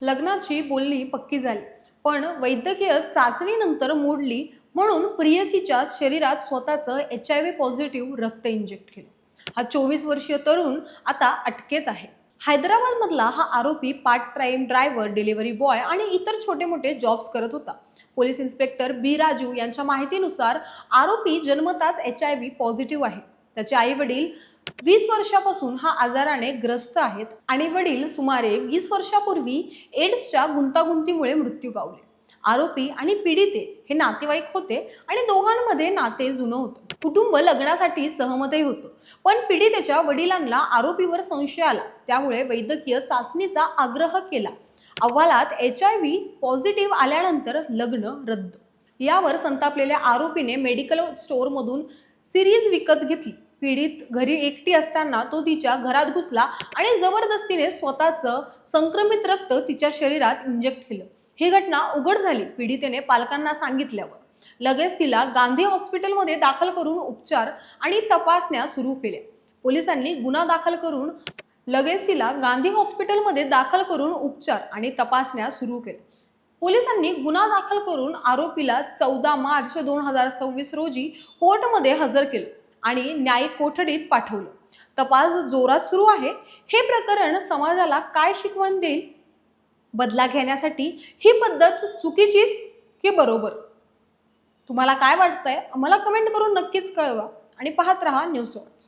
लग्नाची बोलणी पक्की झाली, पण वैद्यकीय चाचणीनंतर मोडली म्हणून प्रियसीच्या शरीरात स्वतःचं HIV पॉझिटिव्ह रक्त इंजेक्ट केलं. हा 24 वर्षीय तरुण आता अटकेत आहे. हैदराबाद मधला हा आरोपी part time driver, delivery boy आणि इतर छोटे मोठे जॉब्स करत होता. पोलीस इन्स्पेक्टर बी राजू यांच्या माहितीनुसार आरोपी जन्मताच HIV पॉझिटिव्ह आहे. त्याचे आई वडील 20 वर्षापासून हा आजाराने ग्रस्त आहेत आणि वडील सुमारे 20 वर्षापूर्वी एड्सच्या गुंतागुंतीमुळे मृत्यू पावले. आरोपी आणि पीडिते हे नातेवाईक होते आणि दोघांमध्ये नाते जुनं होतं. कुटुंब लग्नासाठी सहमतही होतं, पण पीडितेच्या वडिलांना आरोपीवर संशय आला, त्यामुळे वैद्यकीय चाचणीचा आग्रह केला. अहवालात HIV पॉझिटिव्ह आल्यानंतर लग्न रद्द. यावर संतापलेल्या आरोपीने मेडिकल स्टोअरमधून सिरीज विकत घेतली. पीडित घरी एकटी असताना तो तिच्या घरात घुसला आणि जबरदस्तीने स्वतःचं संक्रमित रक्त तिच्या शरीरात इंजेक्ट केलं. ही घटना उघड झाली पीडितेने पालकांना सांगितल्यावर. लगेच तिला गांधी हॉस्पिटलमध्ये दाखल करून उपचार आणि तपासण्या सुरू केल्या. पोलिसांनी गुन्हा दाखल करून उपचार आणि तपासण्या सुरू केल्या. पोलिसांनी गुन्हा दाखल करून आरोपीला 14 मार्च 2026 रोजी कोर्टमध्ये हजर केलं आणि न्यायिक कोठडीत पाठवलं. तपास जोरात सुरू आहे. हे प्रकरण समाजाला काय शिकवण देईल? बदला घेण्यासाठी ही पद्धत चुकीचीच की बरोबर? तुम्हाला काय वाटतंय? आम्हाला कमेंट करून नक्कीच कळवा आणि पाहत रहा न्यूज डॉट्स.